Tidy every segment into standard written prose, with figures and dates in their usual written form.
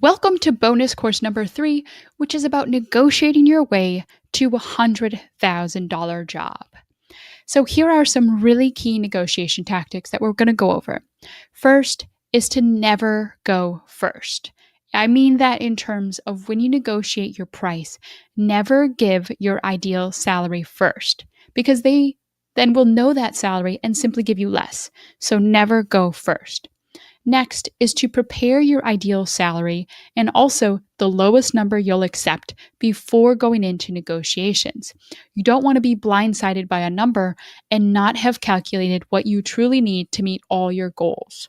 Welcome to bonus course number 3, which is about negotiating your way to a $100,000 job. So, here are some really key negotiation tactics that we're going to go over. First is to never go first. I mean that in terms of when you negotiate your price, never give your ideal salary first because they then will know that salary and simply give you less. So, never go first. Next is to prepare your ideal salary and also the lowest number you'll accept before going into negotiations. You don't want to be blindsided by a number and not have calculated what you truly need to meet all your goals.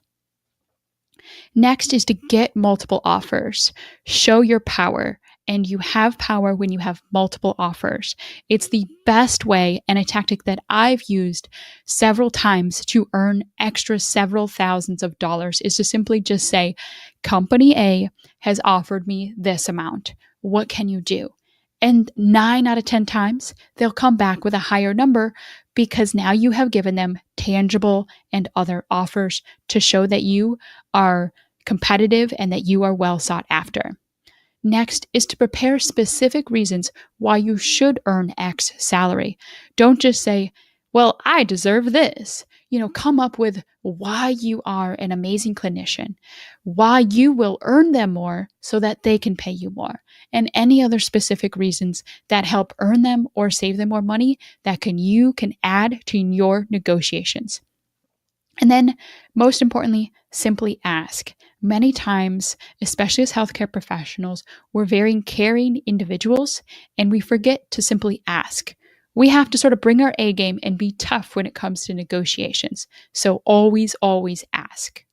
Next is to get multiple offers. Show your power. And you have power when you have multiple offers. It's the best way and a tactic that I've used several times to earn extra several thousands of dollars is to simply just say, Company A has offered me this amount. What can you do? And 9 out of 10 times, they'll come back with a higher number because now you have given them tangible and other offers to show that you are competitive and that you are well sought after. Next is to prepare specific reasons why you should earn X salary. Don't just say, well, I deserve this. Come up with why you are an amazing clinician, why you will earn them more so that they can pay you more, and any other specific reasons that help earn them or save them more money that you can add to your negotiations. And then, most importantly, simply ask. Many times, especially as healthcare professionals, we're very caring individuals and we forget to simply ask. We have to sort of bring our A game and be tough when it comes to negotiations. So always, always ask.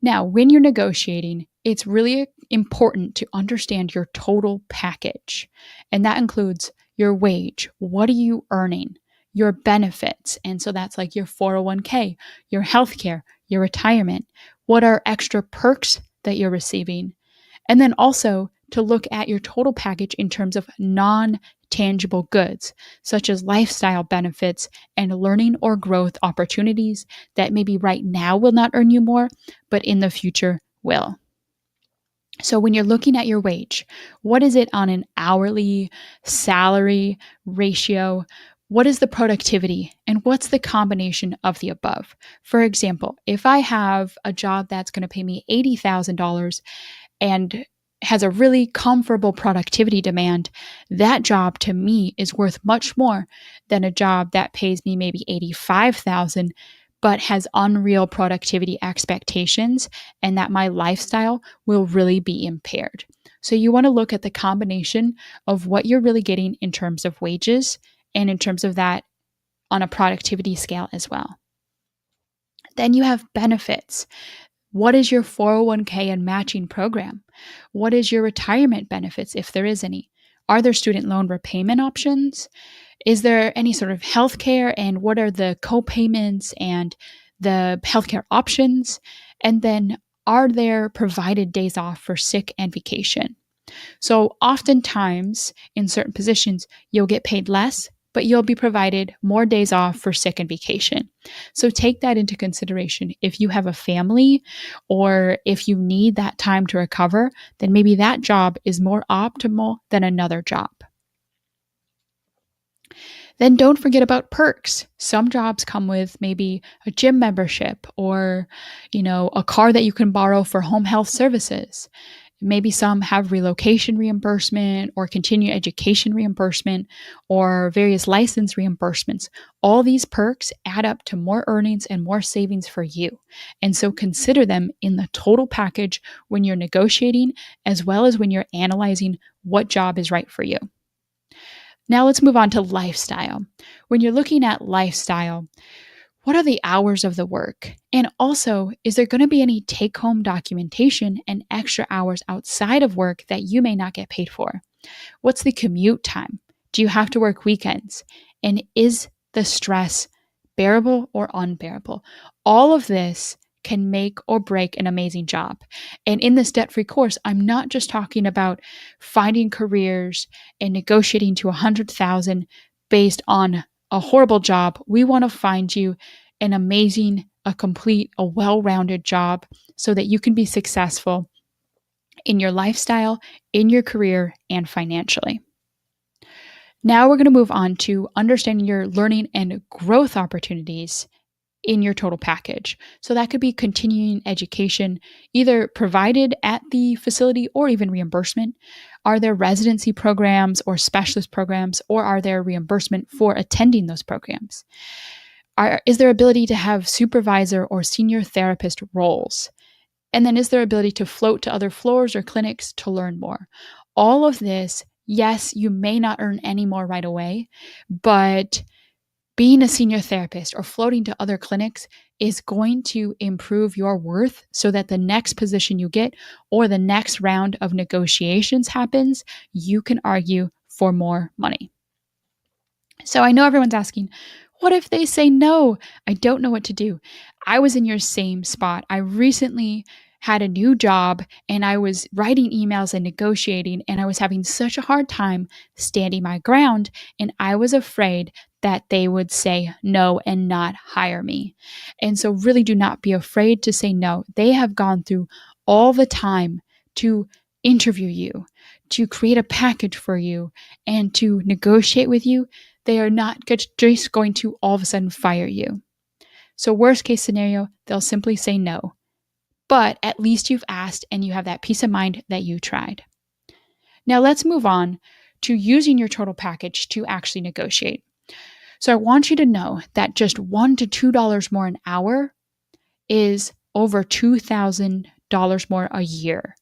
Now, when you're negotiating, it's really important to understand your total package. And that includes your wage. What are you earning? Your benefits. And so that's like your 401k, your healthcare, your retirement. What are extra perks that you're receiving? And then also to look at your total package in terms of non-tangible goods, such as lifestyle benefits and learning or growth opportunities that maybe right now will not earn you more, but in the future will. So when you're looking at your wage, what is it on an hourly salary ratio? What is the productivity and what's the combination of the above? For example, if I have a job that's going to pay me $80,000 and has a really comfortable productivity demand, that job to me is worth much more than a job that pays me maybe $85,000 but has unreal productivity expectations and that my lifestyle will really be impaired. So you want to look at the combination of what you're really getting in terms of wages and in terms of that on a productivity scale as well. Then you have benefits. What is your 401k and matching program? What is your retirement benefits, if there is any? Are there student loan repayment options? Is there any sort of healthcare, and what are the co-payments and the healthcare options? And then are there provided days off for sick and vacation? So oftentimes in certain positions, you'll get paid less, but you'll be provided more days off for sick and vacation. So take that into consideration. If you have a family or if you need that time to recover, then maybe that job is more optimal than another job. Then don't forget about perks. Some jobs come with maybe a gym membership or, a car that you can borrow for home health services. Maybe some have relocation reimbursement or continuing education reimbursement or various license reimbursements. All these perks add up to more earnings and more savings for you. And so consider them in the total package when you're negotiating, as well as when you're analyzing what job is right for you. Now let's move on to lifestyle. When you're looking at lifestyle, what are the hours of the work? And also, is there going to be any take-home documentation and extra hours outside of work that you may not get paid for? What's the commute time? Do you have to work weekends? And is the stress bearable or unbearable? All of this can make or break an amazing job. And in this debt-free course, I'm not just talking about finding careers and negotiating to 100,000 based on a horrible job. We want to find you an amazing, a complete, a well-rounded job so that you can be successful in your lifestyle, in your career, and financially. Now we're going to move on to understanding your learning and growth opportunities in your total package. So that could be continuing education, either provided at the facility or even reimbursement. Are there residency programs or specialist programs, or are there reimbursement for attending those programs? Is there ability to have supervisor or senior therapist roles? And then is there ability to float to other floors or clinics to learn more? All of this, yes, you may not earn any more right away, but being a senior therapist or floating to other clinics is going to improve your worth so that the next position you get or the next round of negotiations happens, you can argue for more money. So I know everyone's asking, what if they say no? I don't know what to do. I was in your same spot. I recently had a new job and I was writing emails and negotiating, and I was having such a hard time standing my ground. And I was afraid that they would say no and not hire me. And so, really, do not be afraid to say no. They have gone through all the time to interview you, to create a package for you, and to negotiate with you. They are not just going to all of a sudden fire you. So, worst case scenario, they'll simply say no. But at least you've asked and you have that peace of mind that you tried. Now, let's move on to using your total package to actually negotiate. So, I want you to know that just $1 to $2 more an hour is over $2,000 more a year.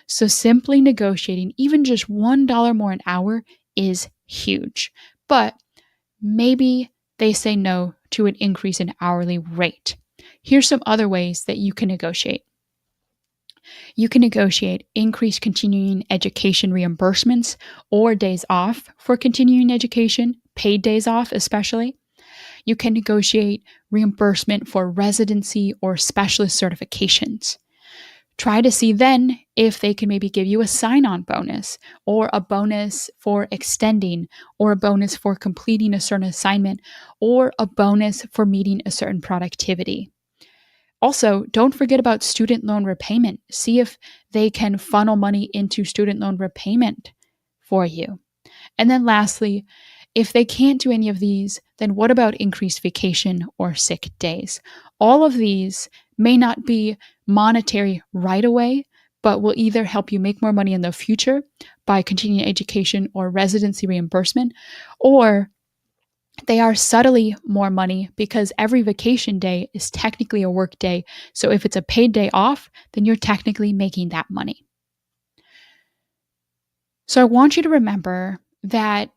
So, simply negotiating even just $1 more an hour is huge. But maybe they say no to an increase in hourly rate. Here's some other ways that you can negotiate. You can negotiate increased continuing education reimbursements or days off for continuing education, paid days off especially. You can negotiate reimbursement for residency or specialist certifications. Try to see then if they can maybe give you a sign-on bonus or a bonus for extending or a bonus for completing a certain assignment or a bonus for meeting a certain productivity. Also, don't forget about student loan repayment. See if they can funnel money into student loan repayment for you. And then lastly, if they can't do any of these, then what about increased vacation or sick days? All of these may not be monetary right away, but will either help you make more money in the future by continuing education or residency reimbursement, or they are subtly more money because every vacation day is technically a work day. So if it's a paid day off, then you're technically making that money. So I want you to remember that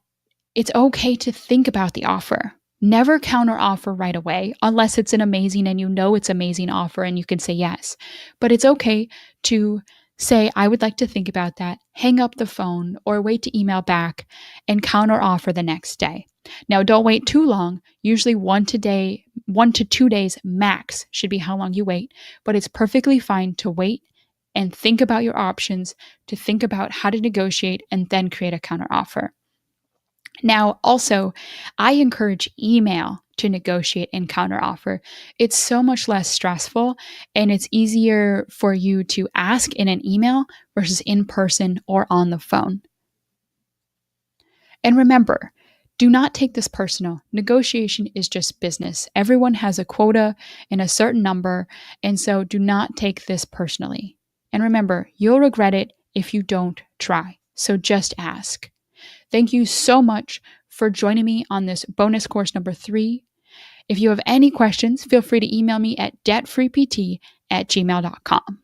it's okay to think about the offer. Never counter offer right away unless it's an amazing and you know it's amazing offer and you can say yes. But it's okay to say, I would like to think about that, hang up the phone or wait to email back and counter offer the next day. Now, don't wait too long. Usually 1 to 2 days max should be how long you wait, but it's perfectly fine to wait and think about your options, to think about how to negotiate and then create a counter offer. Now, also, I encourage email to negotiate and counteroffer. It's so much less stressful and it's easier for you to ask in an email versus in person or on the phone. And remember, do not take this personal. Negotiation is just business. Everyone has a quota and a certain number, and so do not take this personally. And remember, you'll regret it if you don't try. So just ask. Thank you so much for joining me on this bonus course number 3. If you have any questions, feel free to email me at debtfreept@gmail.com.